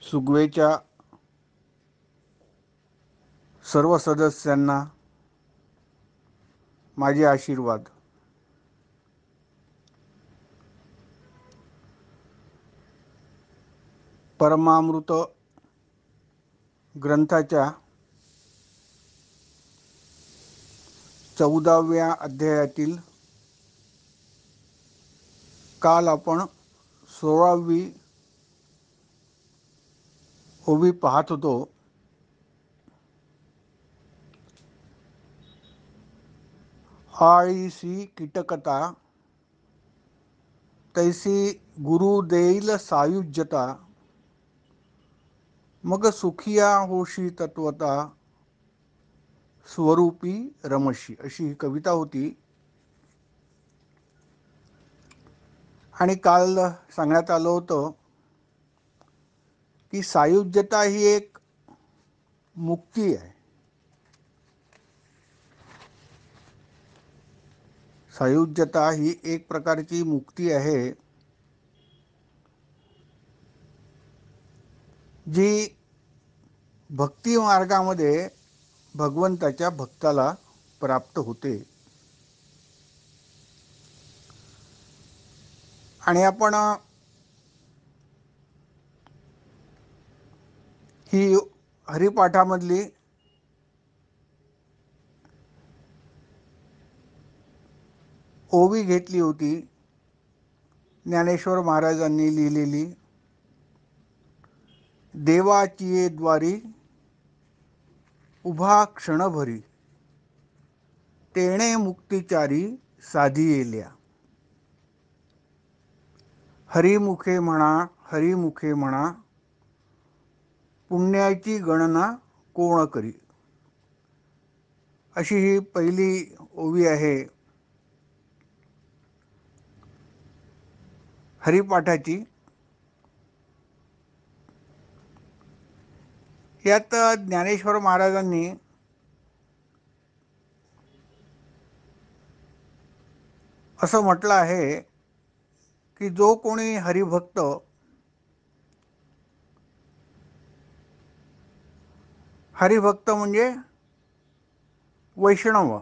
सुगवेच्या सर्व सदस्यांना माझे आशीर्वाद. परमामृत ग्रंथाच्या 14व्या अध्यायातील काल आपण 16वी ओवी पाहत होतो. आळीसी कीटकता तैसी गुरु देईल सायुज्यता, मग सुखिया होशी तत्वता स्वरूपी रमशी, अशी ही कविता होती. आणि काल सांगण्यात आलं होतं की सायुज्यता ही एक मुक्ती आहे. सायुज्यता ही एक प्रकारची मुक्ती आहे जी भक्ती मार्गामध्ये भगवंताच्या भक्ताला प्राप्त होते. आणि आपण ही हरिपाठामधली ओवी घेतली होती ज्ञानेश्वर महाराजांनी लिहिलेली. देवाची द्वारी उभा क्षणभरी, तेणे मुक्तिचारी साधी येल्या. हरिमुखे म्हणा, हरिमुखे म्हणा, पुण्याची गणना कोण करी, अशी ही पहिली ओवी आहे हरिपाठाची. यात ज्ञानेश्वर महाराजांनी असं म्हटलं आहे की जो कोणी हरिभक्त हरिभक्त म्हणजे वैष्णव,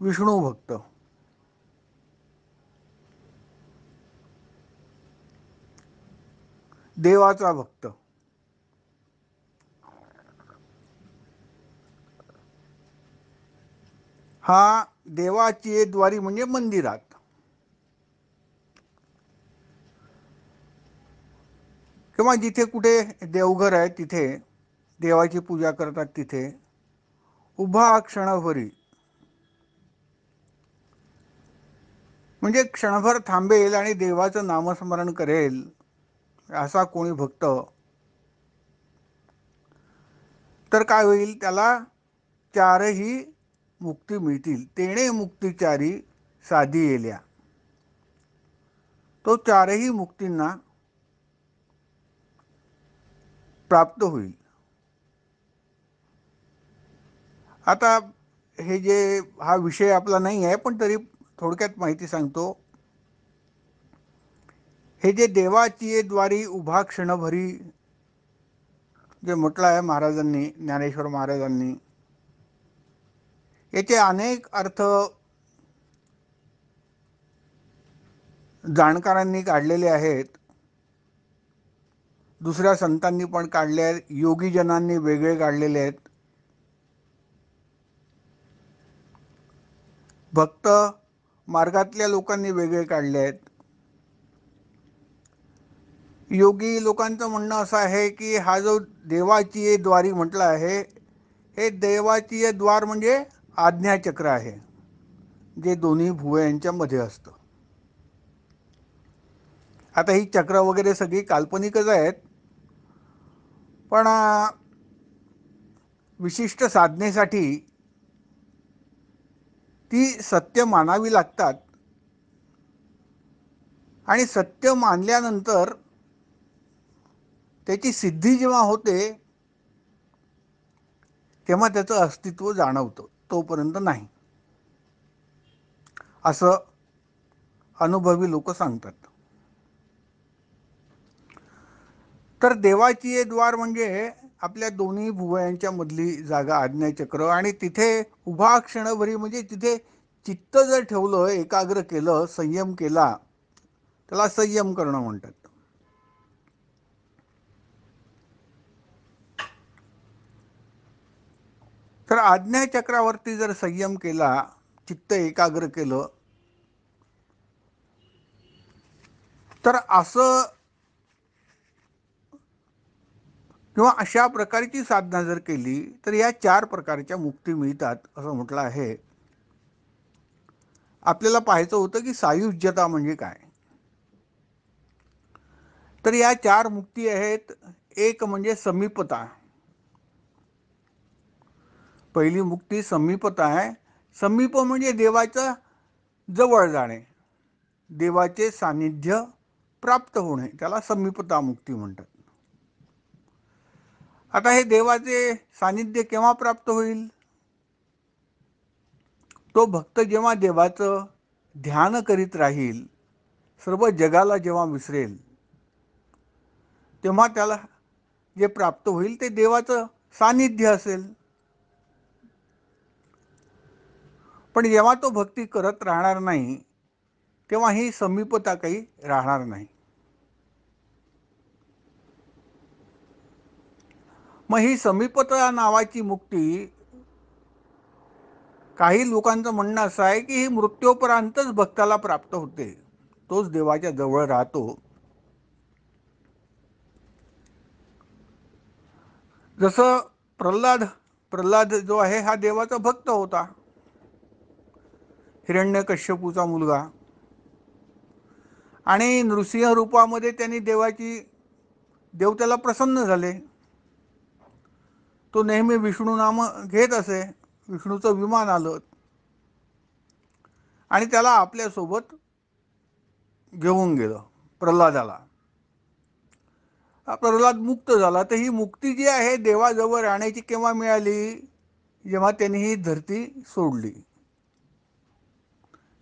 विष्णू भक्त, देवाचा भक्त, हा देवाची द्वारी म्हणजे मंदिरात, किंवा जिथे कुठे देवघर आहे तिथे देवाची पूजा करतात तिथे उभा क्षणभरी म्हणजे क्षणभर थांबेल आणि देवाचं नामस्मरण करेल असा कोणी भक्त, तर काय होईल, त्याला चारही मुक्ती मिळतील. तेणे मुक्तिचारी साधी येल्या, तो चारही मुक्तींना प्राप्त होईल. आता हे जे हा विषय आपला नाही आहे पण तरी थोडक्यात माहिती सांगतो. हे जे देवाची द्वारी उभा क्षणभरी जे म्हटलं आहे महाराजांनी, ज्ञानेश्वर महाराजांनी, याचे अनेक अर्थ जाणकारांनी काढलेले आहेत. दुसऱ्या संतांनी पण काढले आहेत, योगीजनांनी वेगळे काढलेले आहेत, भक्त मार्गातल्या लोकांनी वेगळे काढले आहेत. योगी लोकांचं म्हणणं असं आहे की हा जो देवाची द्वारी म्हटला आहे, हे देवाची द्वार म्हणजे आज्ञाचक्र आहे, जे दोन्ही भुवयांच्या मध्ये असतं. आता ही चक्र वगैरे सगळी काल्पनिकच आहेत, पण विशिष्ट साधनेसाठी ती सत्य मानावी लागतात. आणि सत्य मानल्यानंतर त्याची सिद्धी जेव्हा होते तेव्हा त्याचं अस्तित्व जाणवतं, तोपर्यंत नाही, असं अनुभवी लोक सांगतात. तर देवाची हे द्वार म्हणजे आपल्या दोन्ही भुवयांच्या मधली जागा आज्ञाचक्र, आणि तिथे उभा क्षणभरी म्हणजे तिथे चित्त जर ठेवलं, एकाग्र केलं, संयम केला, त्याला संयम करणं म्हणतात. तर आज्ञाचक्रावरती जर संयम केला, चित्त एकाग्र केलं, तर असं किंवा अशा प्रकारची साधना जर केली तर या 4 प्रकारच्या मुक्ती मिळतात असं म्हटलं आहे. आपल्याला पाहायचं होतं की सायुज्यता म्हणजे काय. तर या 4 मुक्ती आहेत. एक म्हणजे समीपता. पहिली मुक्ती समीपता आहे. समीप म्हणजे देवाच्या जवळ जाणे, देवाचे सानिध्य प्राप्त होणे, त्याला समीपता मुक्ती म्हणतात. आता हे देवाचे सानिध्य केव्हा प्राप्त होईल? तो भक्त जेव्हा देवाचं ध्यान करीत राहील, सर्व जगाला जेव्हा विसरेल, तेव्हा त्याला जे प्राप्त होईल ते देवाचं सानिध्य असेल. पण जेव्हा तो भक्ती करत राहणार नाही, तेव्हा ही समीपता काही राहणार नाही. मग ही समीपता नावाची मुक्ती, काही लोकांचं म्हणणं असं आहे की ही मृत्यूपर्यंतच भक्ताला प्राप्त होते, तोच देवाच्या जवळ राहतो. जसं प्रल्हाद जो आहे हा देवाचा भक्त होता, हिरण्यकश्यपूचा मुलगा, आणि नृसिंह रूपामध्ये त्यांनी देव त्याला प्रसन्न झाले. तो नेहमी विष्णू नाम घेत असे. विष्णूचं विमान आलं आणि त्याला आपल्यासोबत घेऊन गेलं. प्रल्हादाला प्रल्हाद मुक्त झाला. तर ही मुक्ती जी आहे देवाजवळ राहण्याची केव्हा मिळाली? जेव्हा त्यांनी ही धरती सोडली,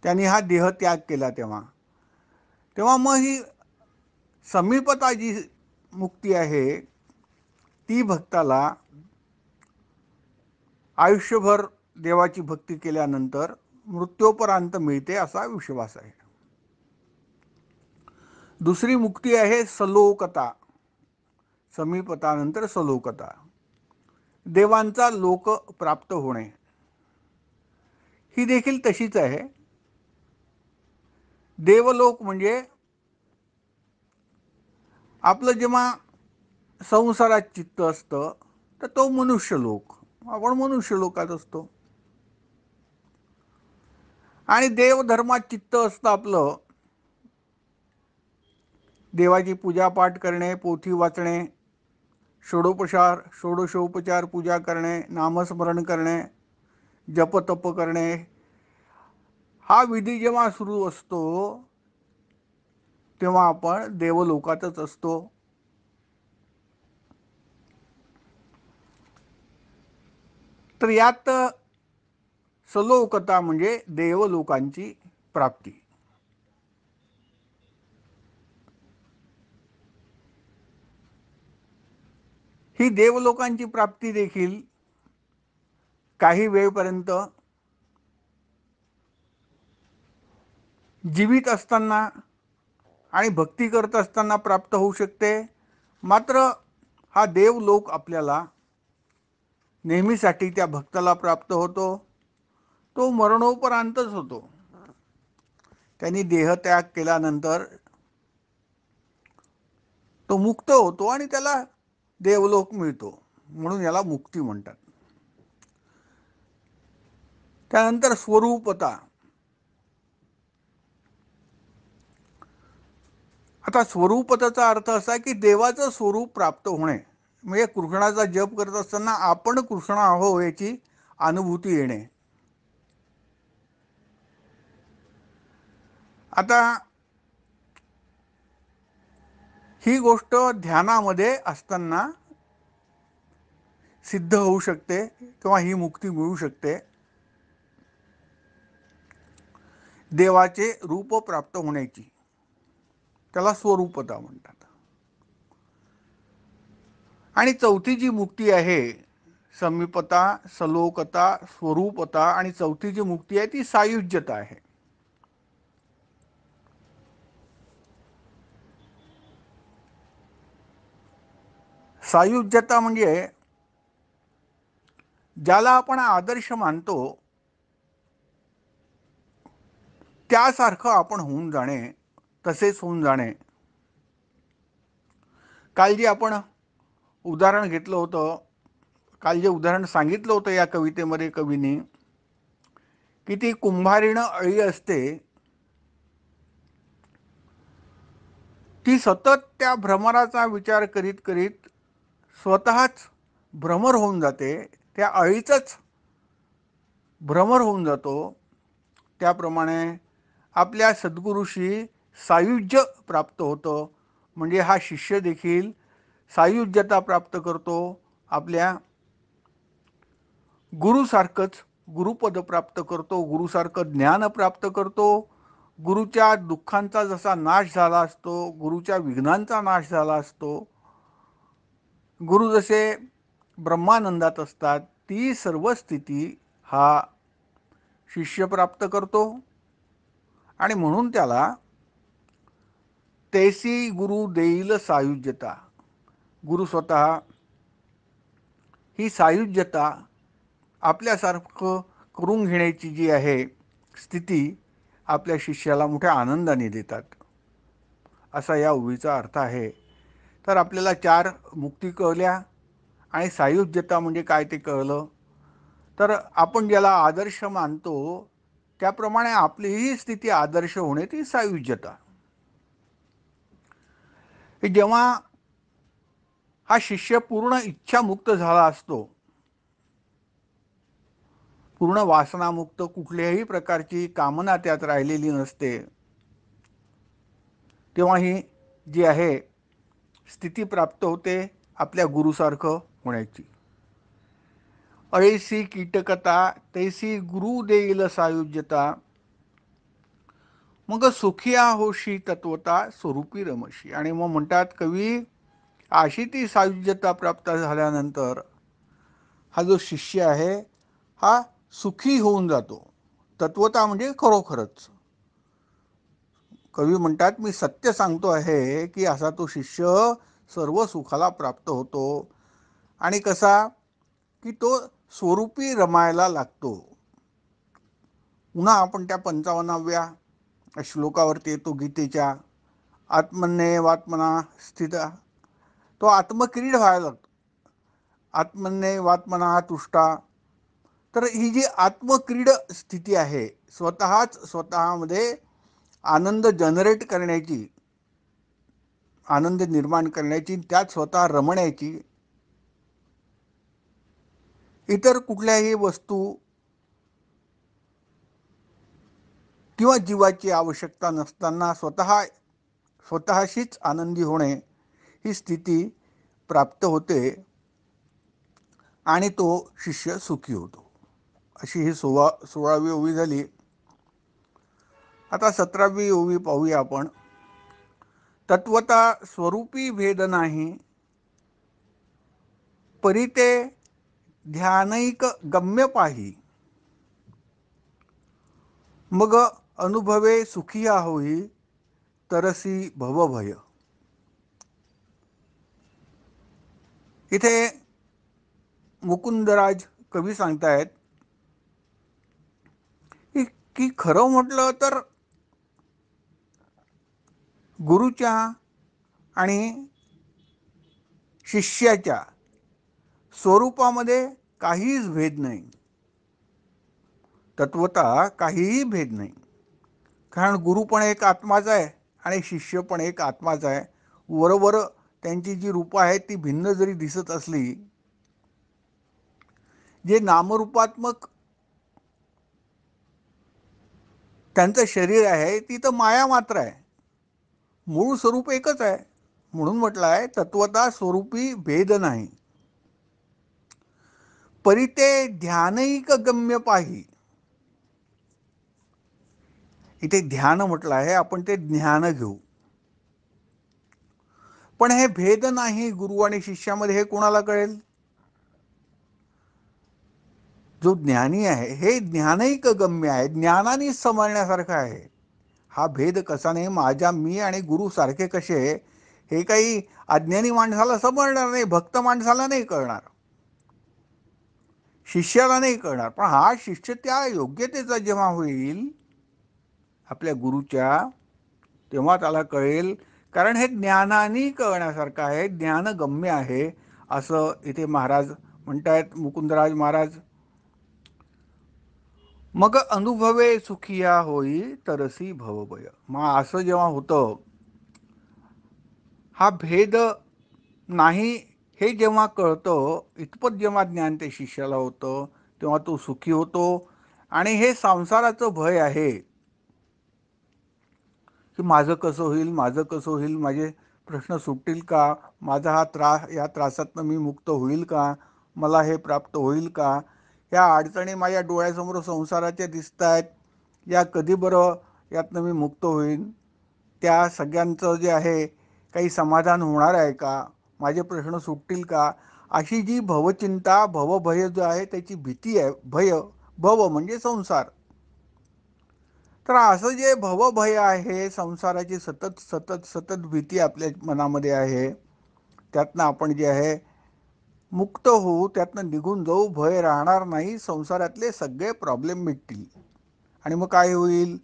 त्यांनी हा देह त्याग केला, तेव्हा मग ही समीपता जी मुक्ती आहे ती भक्ताला आयुष्यभर देवाची भक्ती केल्यानंतर मृत्यूपर्यंत मिळते असा विश्वास आहे. दुसरी मुक्ती आहे सलोकता. समीपतानंतर सलोकता, देवांचा लोक प्राप्त होणे. ही देखील तशीच आहे. देवलोक म्हणजे आपलं जेव्हा संसारात चित्त असतं तर तो मनुष्यलोक, आपण मनुष्यलोकात असतो. आणि देवधर्मात चित्त असतं आपलं, देवाची पूजापाठ करणे, पोथी वाचणे, षोडशोपचार पूजा करणे, नामस्मरण करणे, जपतप करणे, हा विधी जेव्हा सुरू असतो तेव्हा आपण देवलोकातच असतो. तर यात सलोकता म्हणजे देवलोकांची प्राप्ती. ही देवलोकांची प्राप्ती देखील काही वेळपर्यंत जीवित असताना आणि भक्ती करत असताना प्राप्त होऊ शकते. मात्र हा देवलोक आपल्याला नेहमीसाठी त्या भक्ताला प्राप्त होतो. तो मरणोपरांतच होतो. त्यांनी देहत्याग केल्यानंतर तो मुक्त होतो आणि त्याला देवलोक मिळतो, म्हणून याला मुक्ती म्हणतात. त्यानंतर स्वरूपता. आता स्वरूपतेचा अर्थ असा की देवाचं स्वरूप प्राप्त होणे, म्हणजे कृष्णाचा जप करत असताना आपण कृष्ण आहो याची अनुभूती येणे. आता ही गोष्ट ध्यानामध्ये असताना सिद्ध होऊ शकते किंवा ही मुक्ती मिळू शकते. देवाचे रूप प्राप्त होण्याची, त्याला स्वरूपता म्हणतात. आणि चौथी जी मुक्ती आहे, समीपता, सलोकता, स्वरूपता, आणि चौथी जी मुक्ती आहे ती सायुज्यता आहे. सायुज्यता म्हणजे ज्याला आपण आदर्श मानतो त्यासारखं आपण होऊन जाणे, तसेच होऊन जाणे. काल जे आपण उदाहरण घेतलं होतं, काल जे उदाहरण सांगितलं होतं या कवितेमध्ये कवीने, की ती कुंभारीण अळी असते, ती सतत त्या भ्रमराचा विचार करीत करीत स्वतःच भ्रमर होऊन जाते, त्या अळीचंच भ्रमर होऊन जातो. त्याप्रमाणे आपल्या सद्गुरूशी सायुज्य प्राप्त होतं. म्हणजे हा शिष्य देखील सायुज्यता प्राप्त करतो, आपल्या गुरुसारखंच गुरुपद प्राप्त करतो, गुरुसारखं ज्ञान प्राप्त करतो. गुरुच्या दुःखांचा जसा नाश झाला असतो, गुरुच्या विघ्नांचा नाश झाला असतो, गुरु जसे ब्रह्मानंदात असतात, ती सर्व स्थिती हा शिष्य प्राप्त करतो. आणि म्हणून त्याला तैसी गुरु देईल सायुज्यता, गुरु स्वतः ही सायुज्यता आपल्यासारखं करून घेण्याची जी आहे स्थिती आपल्या शिष्याला मोठ्या आनंदाने देतात, असा या ओवीचा अर्थ आहे. तर आपल्याला 4 मुक्ती कळल्या आणि सायुज्यता म्हणजे काय ते कळलं. तर आपण ज्याला आदर्श मानतो त्याप्रमाणे आपलीही स्थिती आदर्श होणे ती सायुज्यता. जेव्हा हा शिष्य पूर्ण इच्छामुक्त झाला असतो, पूर्ण वासनामुक्त, कुठल्याही प्रकारची कामना त्यात राहिलेली नसते, तेव्हा ही जी आहे स्थिती प्राप्त होते आपल्या गुरुसारखं होण्याची. अळीसी कीटकता तैसी गुरु देईल सायुज्यता, मग सुखिया होशी तत्वता स्वरूपी रमशी. आणि मग म्हणतात कवी, अशी ती सायुज्यता प्राप्त झाल्यानंतर हा जो शिष्य आहे हा सुखी होऊन जातो. तत्वता म्हणजे खरोखरच. कवी म्हणतात, मी सत्य सांगतो आहे की असा तो शिष्य सर्व सुखाला प्राप्त होतो. आणि कसा की तो स्वरूपी रमायला लागतो. पुन्हा आपण त्या 55व्या श्लोकावरती येतो गीतेच्या, आत्मन्येवात्मना स्थित, तो आत्मक्रीड व्हायला लागतो. आत्मन्येवात्मना तुष्टा. तर ही जी आत्मक्रीड स्थिती आहे, स्वतःच स्वतःमध्ये आनंद जनरेट करण्याची, आनंद निर्माण करण्याची, त्यात स्वतः रमण्याची, इतर कुठल्याही वस्तू किंवा जीवाची आवश्यकता नसताना स्वतःशीच आनंदी होणे, ही स्थिती प्राप्त होते आणि तो शिष्य सुखी होतो. अशी ही 16वी ओवी झाली. आता 17वी ओवी पाहूया आपण. तत्वता स्वरूपी भेद नाही, परिते ध्यानैक गम्य पाही, मग अनुभवे सुखिया होई, तरसी भवभय. इथे मुकुंदराज कवी सांगतायत की खरं म्हटलं तर गुरुच्या आणि शिष्याच्या स्वरूपामध्ये काहीच भेद नाही, तत्वता काहीही भेद नाही. कारण गुरु पण एक आत्माच आहे आणि शिष्य पण एक आत्माच आहे. बरोबर त्यांची जी रूपं आहेत ती भिन्न जरी दिसत असली, जे नामरूपात्मक त्यांचं शरीर आहे ती तर माया मात्र आहे, मूळ स्वरूप एकच आहे. म्हणून म्हटलं आहे तत्वता स्वरूपी भेद नाही, परिते ध्यानैक गम्य पाही. इथे ध्यान म्हटलं आहे, आपण ते ज्ञान घेऊ. पण हे भेद नाही गुरु आणि शिष्यामध्ये, हे कोणाला कळेल? जो ज्ञानी आहे हे ज्ञानैक गम्य आहे, ज्ञानाने समजण्यासारखं आहे. हा भेद कसा नाही, माझ्या मी आणि गुरु सारखे कसे, हे काही अज्ञानी माणसाला समजणार नाही, भक्त माणसाला नाही कळणार, शिष्याला नाही कळणार. पण हा शिष्य त्या योग्यतेचा जेव्हा होईल आपल्या गुरुच्या, तेव्हा त्याला कळेल. कारण हे ज्ञानाने कळण्यासारखं आहे, ज्ञानगम्य आहे, असं इथे महाराज म्हणतायत, मुकुंदराज महाराज. मग अनुभवे सुखिया होई तरसी भवभय. मग असं जेव्हा होतं, हा भेद नाही हे जेव्हा कळतं, इतपत जेव्हा ज्ञान ते शिष्याला होतं, तेव्हा तो सुखी होतो. आणि हे संसाराचं भय आहे की माझं कसं होईल, माझं कसं होईल, माझे प्रश्न सुटतील का, माझा हा त्रास, या त्रासातनं मी मुक्त होईल का, मला हे प्राप्त होईल का, या अडचणी माझ्या डोळ्यासमोर संसाराच्या दिसत आहेत, या कधी बरं यातनं मी मुक्त होईल, त्या सगळ्यांचं जे आहे काही समाधान होणार आहे का, माझे प्रश्न सुटतील का, अशी जी भवचिंता, भवभय जो आहे त्याची भीती आहे. भय, भव म्हणजे संसार. तर असं जे भवभय आहे, संसाराची सतत सतत सतत भीती आपल्या मनामध्ये आहे, त्यातनं आपण जे आहे मुक्त होऊ, त्यातनं निघून जाऊ, भय राहणार नाही, संसारातले सगळे प्रॉब्लेम मिटतील. आणि मग काय होईल,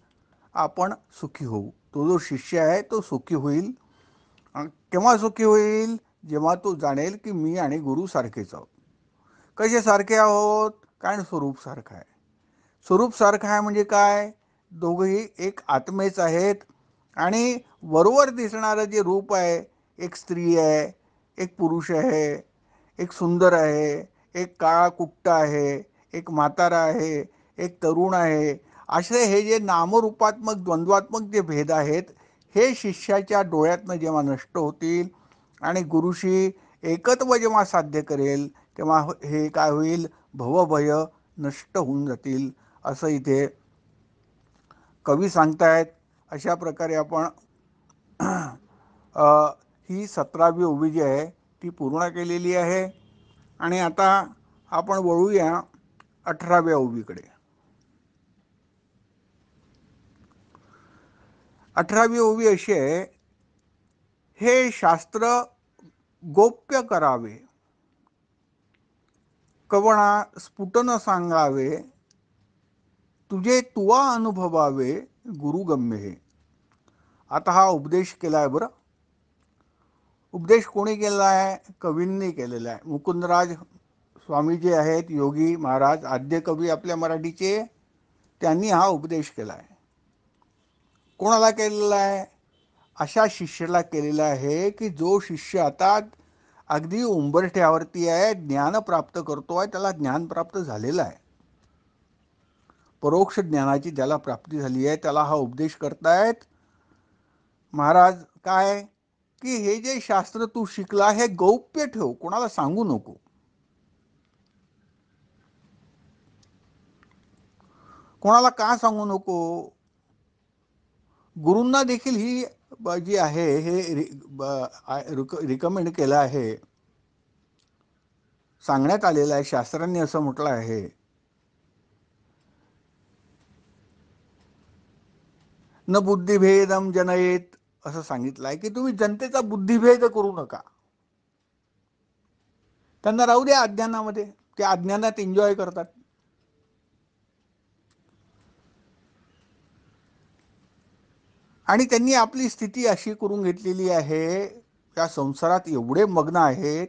आपण सुखी होऊ. तो जो शिष्य आहे तो सुखी होईल. केव्हा सुखी होईल, जेव्हा तो जाणेल की मी आणि गुरु सारखेच आहोत. कसे सारखे आहोत, कारण स्वरूप सारखं आहे. स्वरूप सारखं आहे म्हणजे काय, दोघंही एक आत्मेच आहेत. आणि वरवर दिसणारं जे रूप आहे, एक स्त्री आहे, एक पुरुष आहे, एक सुंदर आहे, एक काळा कुट्ट आहे, एक म्हातारा आहे, एक तरुण आहे, असे हे जे नामरूपात्मक द्वंद्वात्मक जे भेद आहेत, हे शिष्याच्या डोळ्यातनं जेव्हा नष्ट होतील आणि गुरुशी एकत्व जेव्हा साध्य करेल, तेव्हा हे काय होईल, भवभय नष्ट होऊन जातील, असं इथे कवी सांगतायत. अशा प्रकारे आपण ही 17वी ओवी जी आहे ती पूर्ण केलेली आहे. आणि आता आपण वळूया 18व्या ओवीकडे. 18वी ओवी अशी आहे, हे शास्त्र गोप्य करावे, कवणा स्फुटन सांगावे, तुझे तुवा अनुभवावे गुरुगम्य हे. आता हा उपदेश केला आहे बरं. उपदेश कोणी केलेला आहे, कवींनी केलेला आहे. मुकुंदराज स्वामी जे आहेत, योगी महाराज आद्य कवी आपल्या मराठीचे, त्यांनी हा उपदेश केला आहे. कोणाला केलेला आहे, अशा शिष्याला केलेला आहे की जो शिष्य आता अगदी उंबरठ्यावरती आहे, ज्ञान प्राप्त करतोय, त्याला ज्ञान प्राप्त झालेलं आहे, परोक्ष ज्ञानाची ज्याला प्राप्ती झाली आहे, त्याला हा उपदेश करतायत महाराज. काय की हे जे शास्त्र तू शिकला हे गौप्य ठेव, कोणाला सांगू नको. कोणाला का सांगू नको, गुरूंना देखील ही जी आहे हे रिकमेंड केलं आहे, सांगण्यात आलेलं आहे, शास्त्रांनी असं म्हटलं आहे, न बुद्धिभेदम जनयेत, असं सांगितलं आहे की तुम्ही जनतेचा बुद्धिभेद करू नका. त्यांना राहू द्या अज्ञानामध्ये, ते अज्ञानात एन्जॉय करतात. आणि त्यांनी आपली स्थिती अशी करून घेतलेली आहे, या संसारात एवढे मग्न आहेत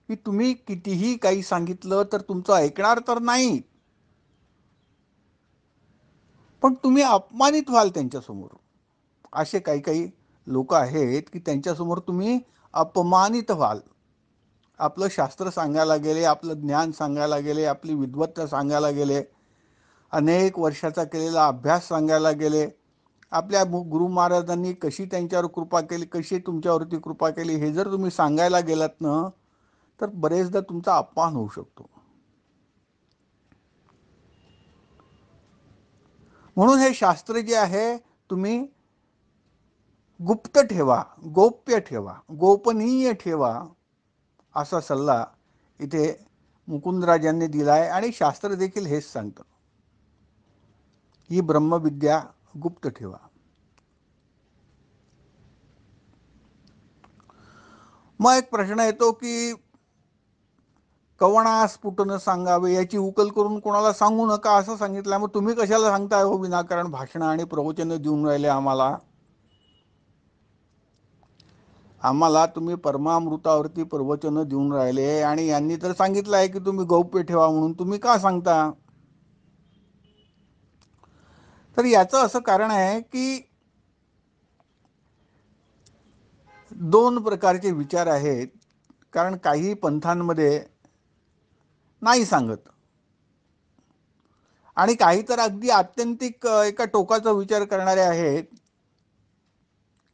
की तुम्ही कितीही काही सांगितलं तर तुमचं ऐकणार तर नाही, पण तुम्ही अपमानित व्हाल त्यांच्यासमोर. असे काही काही लोक आहेत की त्यांच्यासमोर तुम्ही अपमानित व्हाल. आपलं शास्त्र सांगायला गेले, आपलं ज्ञान सांगायला गेले, आपली विद्वत्ता सांगायला गेले, अनेक वर्षाचा केलेला अभ्यास सांगायला गेले, आपल्या गुरु महाराजांनी कशी त्यांच्यावर कृपा केली, कशी तुमच्यावरती कृपा केली, हे जर तुम्ही सांगायला गेलात ना, तर बरेचदा तुमचा अपमान होऊ शकतो. म्हणून हे शास्त्र जे आहे तुम्ही गुप्त ठेवा, गोप्य ठेवा, गोपनीय ठेवा, असा सल्ला इथे मुकुंदराजांनी दिलाय आणि शास्त्र देखील हेच सांगतं. ही ब्रह्मविद्या गुप्त ठेवा. मग एक प्रश्न येतो की कवणा स्फुटन सांगावे, याची उकल करून कोणाला सांगू नका असं सांगितलं. मग तुम्ही कशाला सांगताय हो विनाकारण भाषणं आणि प्रवचन देऊन राहिले आम्हाला? आम्हाला तुम्ही परमामृतावरती प्रवचन देऊन राहिले आणि यांनी तर सांगितलं आहे की तुम्ही गौप्य ठेवा म्हणून, तुम्ही का सांगता? तर याचं असं कारण आहे की दोन प्रकारचे विचार आहेत. कारण काही पंथांमध्ये नाही सांगत आणि काही तर अगदी आत्यंतिक एका टोकाचा विचार करणारे आहेत.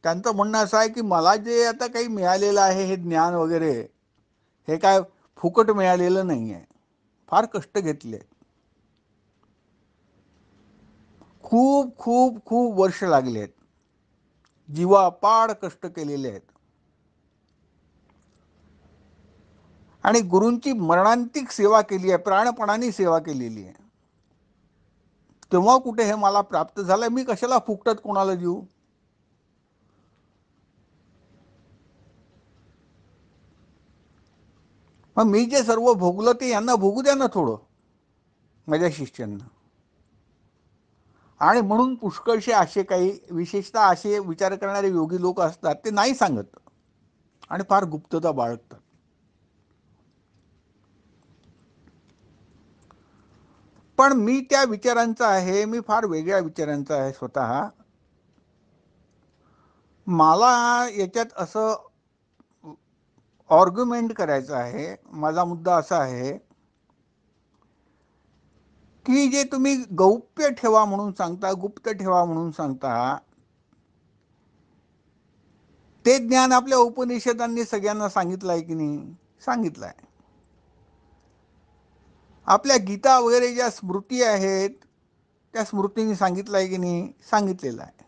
त्यांचं म्हणणं असं आहे की मला जे आता काही मिळालेलं आहे हे ज्ञान वगैरे, हे काय फुकट मिळालेलं नाही आहे, फार कष्ट घेतले, खूप खूप खूप वर्ष लागले आहेत, जीवापाड कष्ट केलेले आहेत आणि गुरूंची मरणांतिक सेवा केली आहे, प्राणपणाने सेवा केलेली आहे. तेव्हा कुठे हे मला प्राप्त झालं, मी कशाला फुकटात कोणाला देऊ? मग मी जे सर्व भोगलं ते यांना भोगू द्या ना थोडं, माझ्या शिष्यांना. आणि म्हणून पुष्कळशे असे काही विशेषतः असे विचार करणारे योगी लोक असतात, ते नाही सांगत आणि फार गुप्तता बाळगतात. पण मी त्या विचारांचा आहे, मी फार वेगळ्या विचारांचा आहे स्वतः. मला याच्यात असं आर्ग्युमेंट करायचं आहे. माझा मुद्दा असा आहे की जे तुम्ही गौप्य ठेवा म्हणून सांगता, गुप्त ठेवा म्हणून सांगता, ते ज्ञान आपल्या उपनिषदांनी सगळ्यांना सांगितलं आहे की नाही? सांगितलं आहे. आपल्या गीता वगैरे ज्या स्मृती आहेत त्या स्मृतींनी सांगितलं आहे की नाही? सांगितलेलं आहे.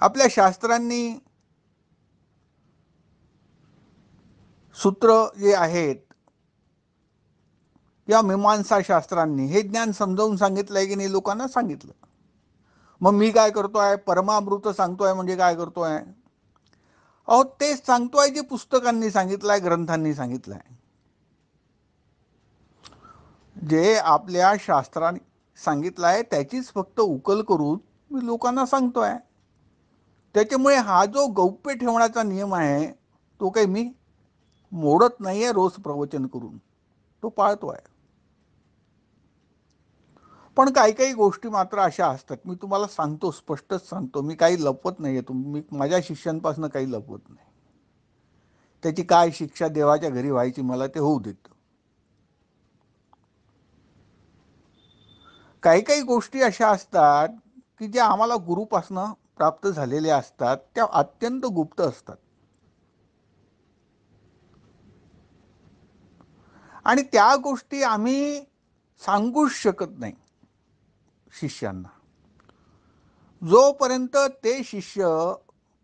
आपल्या शास्त्रांनी सूत्र जे आहेत या मीमांसा शास्त्रांनी हे ज्ञान समजावून सांगितलं आहे की नाही? लोकांना सांगितलं. मग मी काय करतोय? परमामृत सांगतोय म्हणजे काय करतोय? अहो तेच सांगतोय जे पुस्तकांनी सांगितलंय, ग्रंथांनी सांगितलंय, जे आपल्या शास्त्राने सांगितलंय त्याचीच फक्त उकल करून मी लोकांना सांगतोय. त्याच्यामुळे हा जो गौप्य ठेवण्याचा नियम आहे तो काही मी मोडत नाहीये रोज प्रवचन करून, तो पाळतोय. पण काही काही गोष्टी मात्र अशा असतात, मी तुम्हाला सांगतो, स्पष्टच सांगतो, मी काही लपवत नाहीये. मी माझ्या शिष्यांपासून काही लपवत नाही. त्याची काय शिक्षा देवाच्या घरी व्हायची मला ते होऊ देत. काही काही गोष्टी अशा असतात की ज्या आम्हाला गुरुपासनं प्राप्त झालेल्या असतात, त्या अत्यंत गुप्त असतात आणि त्या गोष्टी आम्ही सांगूच शकत नाही शिष्यांना. जोपर्यंत ते शिष्य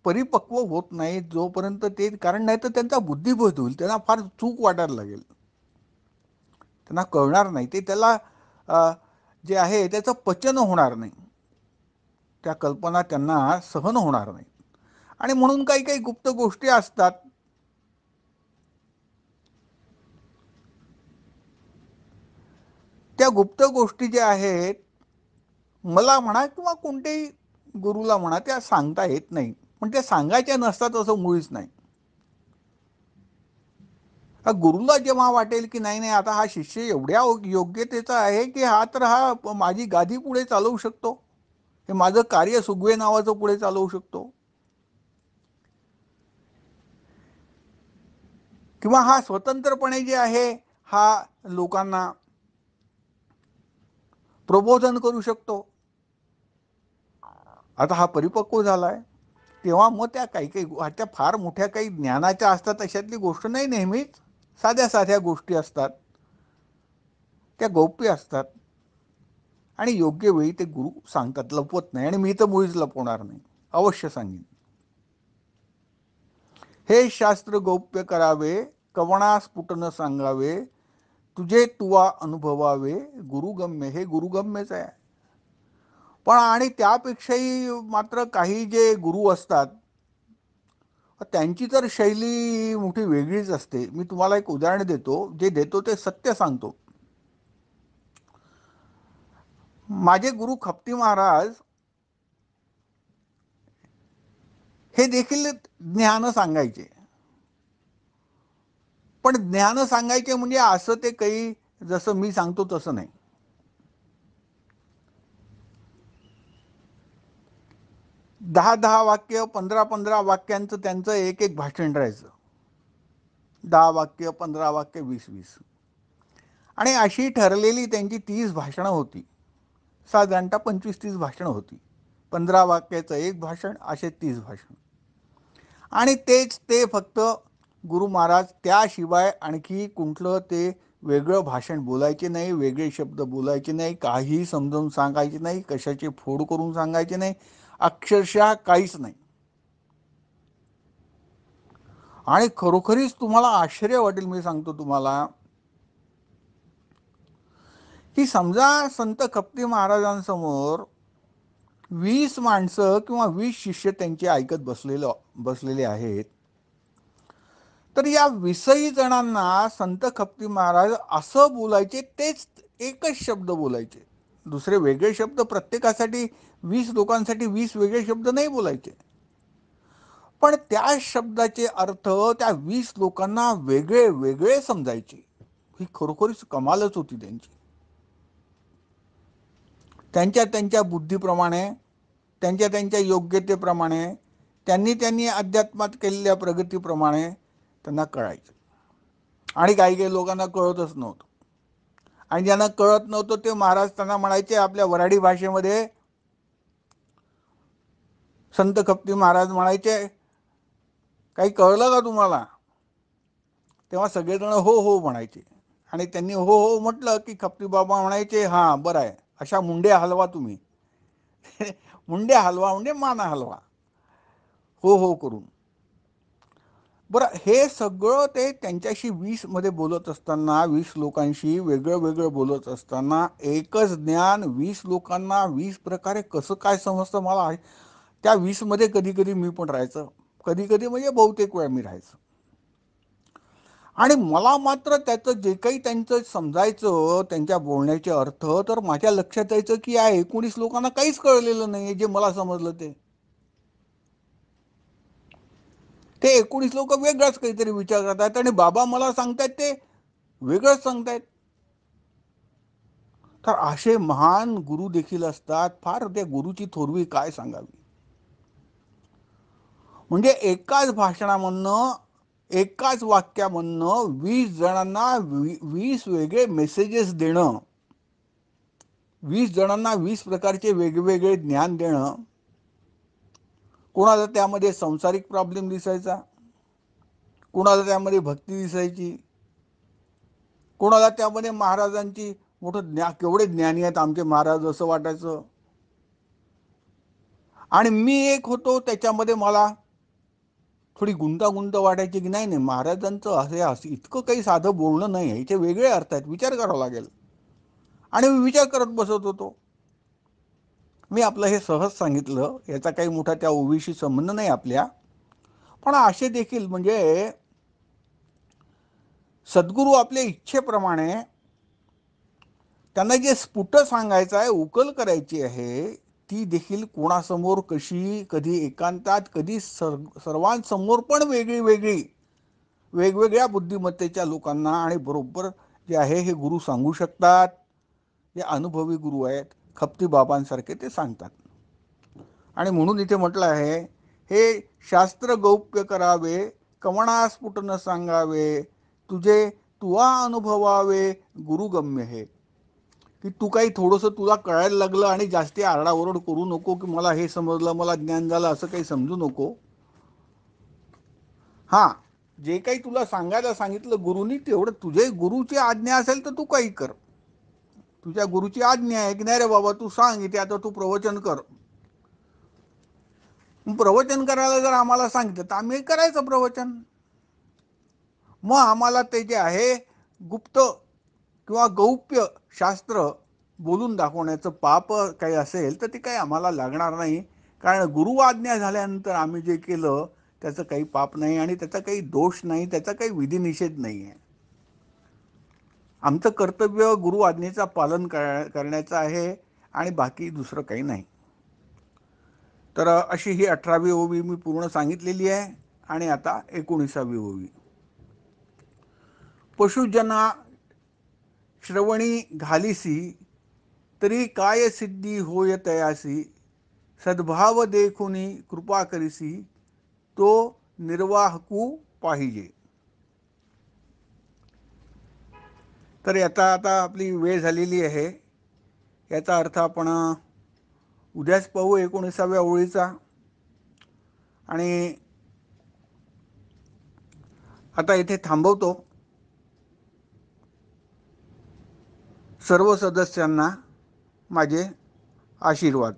परिपक्व होत नाही, जोपर्यंत ते, कारण नाही तर त्यांचा बुद्धिबोध होईल, त्यांना फार चूक वाटायला लागेल, त्यांना कळणार नाही, ते त्याला जे आहे त्याचं पचन होणार नाही, त्या कल्पना त्यांना सहन होणार नाही. आणि म्हणून काही काही गुप्त गोष्टी असतात. त्या गुप्त गोष्टी ज्या आहेत मला म्हणा किंवा कोणत्याही गुरुला म्हणा, त्या सांगता येत नाही. पण त्या सांगायच्या नसतात असं मुळीच नाही. गुरुला जेव्हा वाटेल की नाही नाही आता हा शिष्य एवढ्या योग्यतेचा आहे की हा माझी गादी पुढे चालवू शकतो, हे माझं कार्य सुगवे नावाचं पुढे चालवू शकतो, किंवा हा स्वतंत्रपणे जे आहे हा लोकांना प्रबोधन करू शकतो, आता हा परिपक्व झालाय, तेव्हा मग त्या काही काही त्या फार मोठ्या काही ज्ञानाच्या असतात अशातली गोष्ट नाही. नेहमीच साध्या साध्या गोष्टी असतात, त्या गौप्य असतात आणि योग्य वेळी ते गुरु सांगतात, लपवत नाही. आणि मी तर मुळीच लपवणार नाही, अवश्य सांगेन. हे शास्त्र गौप्य करावे, कवणा स्फुट न सांगावे, तुझे तुवा अनुभवावे, गुरुगम्य. हे गुरुगम्यच आहे. पण आणि त्यापेक्षाही मात्र काही जे गुरु असतात त्यांची तर शैली मोठी वेगळीच असते. मी तुम्हाला एक उदाहरण देतो, जे देतो ते सत्य सांगतो. माझे गुरु खपती महाराज हे देखील ज्ञान सांगायचे. पण ज्ञान सांगायचे म्हणजे असं ते काही जसं मी सांगतो तसं नाही. दहा वाक्य, 15 वाक्यांचं त्यांचं एक एक भाषण राहायचं. 10 वाक्य, 15 वाक्य, 20 आणि अशी ठरलेली त्यांची 30 भाषणं होती. साधारणतः 25-30 भाषणं होती. 15 वाक्याचं एक भाषण, असे 30 भाषण. आणि तेच ते फक्त गुरु महाराज, त्याशिवाय आणखी कुठलं ते वेगळं भाषण बोलायचे नाही, वेगळे शब्द बोलायचे नाही, काही समजावून सांगायचे नाही, कशाचे फोड करून सांगायचे नाही, अक्षरशः काहीच नाही. आणि खरोखरीच तुम्हाला आश्चर्य वाटेल, मी सांगतो तुम्हाला, की समजा संत खपती महाराजांसमोर 20 माणसं किंवा 20 शिष्य त्यांचे ऐकत बसलेले आहेत, तर या 20 जणांना संत खपती महाराज असं बोलायचे, तेच एकच शब्द बोलायचे. दुसरे वेगळे शब्द प्रत्येकासाठी, 20 लोकांसाठी 20 वेगळे शब्द नाही बोलायचे. पण त्या शब्दाचे अर्थ त्या 20 लोकांना वेगळे वेगळे समजायचे. ही खरोखरीच कमालच होती त्यांची. त्यांच्या त्यांच्या बुद्धीप्रमाणे, त्यांच्या त्यांच्या योग्यतेप्रमाणे, त्यांनी अध्यात्मात केलेल्या प्रगतीप्रमाणे त्यांना कळायचं. आणि काही काही लोकांना कळतच नव्हतं. आणि ज्यांना कळत नव्हतं ते महाराज त्यांना म्हणायचे आपल्या वऱ्हाडी भाषेमध्ये, संत खपती महाराज म्हणायचे, काही कळलं का तुम्हाला? तेव्हा सगळेजण हो हो म्हणायचे. आणि त्यांनी हो हो म्हटलं की खपती बाबा म्हणायचे, हां बरं आहे, अशा मुंड्या हलवा तुम्ही. मुंड्या हलवा म्हणजे माना हलवा, हो हो करून. बरं, हे सगळं ते त्यांच्याशी 20 मध्ये बोलत असताना, 20 लोकांशी वेगळं वेगळं बोलत असताना, एकच ज्ञान 20 लोकांना 20 प्रकारे कसं काय समजतं मला. त्या 20 मध्ये कधी कधी मी पण राहायचं, कधी कधी म्हणजे बहुतेक वेळा मी राहायचं. आणि मला मात्र त्याचं जे काही त्यांचं समजायचं, त्यांच्या बोलण्याचे अर्थ, तर माझ्या लक्षात यायचं की या 19 लोकांना काहीच कळलेलं नाही जे मला समजलं ते. ते 19 लोक वेगळाच काहीतरी विचार करतात आणि बाबा मला सांगतायत ते वेगळंच सांगतायत. तर असे महान गुरु देखील असतात. फार त्या गुरुची थोरवी काय सांगावी. म्हणजे एकाच भाषणामधनं, एकाच वाक्यामधनं 20 जणांना 20 वेगळे मेसेजेस देणं, 20 जणांना 20 प्रकारचे वेगवेगळे ज्ञान देणं. कोणाला त्यामध्ये संसारिक प्रॉब्लेम दिसायचा, कोणाला त्यामध्ये भक्ती दिसायची, कोणाला त्यामध्ये महाराजांची मोठं केवढे ज्ञानी आहेत आमचे महाराज असं वाटायचं. आणि मी एक होतो त्याच्यामध्ये, मला थोडी गुंतागुंत वाटायची की नाही नाही, महाराजांचं असं इतकं काही साधं बोलणं नाही आहे, याचे वेगळे अर्थ आहेत, विचार करावा लागेल. आणि मी विचार करत बसत होतो. मी आपलं हे सहज सांगितलं, याचा काही मोठा त्या ओवीशी संबंध नाही आपल्या. पण असे देखील म्हणजे सद्गुरू आपल्या इच्छेप्रमाणे त्यांना जे स्फुट सांगायचं आहे, उकल करायची आहे, ती देखील कोणासमोर कशी, कधी एकांतात, कधी सर्वांसमोर पण वेगळी वेगळी, वेगवेगळ्या बुद्धिमत्तेच्या लोकांना आणि बरोबर जे आहे हे गुरु सांगू शकतात. जे अनुभवी गुरु आहेत, खपती बाबांसारखे ते सांगतात. आणि म्हणून इथे म्हटलं आहे, हे शास्त्र गौप्य करावे, कवणा स्फुट न सांगावे, तुझे तुवा अनुभवावे, गुरुगम्य हे. की तू काही थोडंसं तुला कळायला लागलं आणि जास्ती आरडाओरड करू नको की मला हे समजलं, मला ज्ञान झालं, असं काही समजू नको. हां, जे काही तुला सांगायला सांगितलं गुरुनी, तेवढं तुझे गुरुची आज्ञा असेल तर तू काही कर. तुझ्या गुरुची आज्ञा आहे की नाही रे बाबा, तू सांग इथे आता, तू प्रवचन कर. प्रवचन करायला जर आम्हाला सांगितलं तर आम्ही करायचं प्रवचन. मग आम्हाला ते जे आहे गुप्त किंवा गौप्य शास्त्र बोलून दाखवण्याचं पाप काही असेल तर ते काही आम्हाला लागणार नाही. कारण गुरु आज्ञा झाल्यानंतर आम्ही जे केलं त्याचं काही पाप नाही आणि त्याचा काही दोष नाही, त्याचा काही विधिनिषेध नाही आहे. आमचं कर्तव्य गुरु आज्ञेचं पालन करण्याचं आहे आणि बाकी दुसरं काही नाही. तर अशी ही 18वी ओवी मी पूर्ण सांगितलेली आहे. आणि आता 19वी ओवी. पशुजना श्रवणी घालिसी, तरी काय सिद्धी होय तयासी, सद्भाव देखुनी कृपा करिसी, तो निर्वाहकू पाहिजे. तर याचा आता आपली वेळ झालेली आहे. याचा अर्थ आपण उद्याच पाहू 19व्या ओळीचा. आणि आता इथे थांबवतो. सर्व सदस्यांना माझे आशीर्वाद.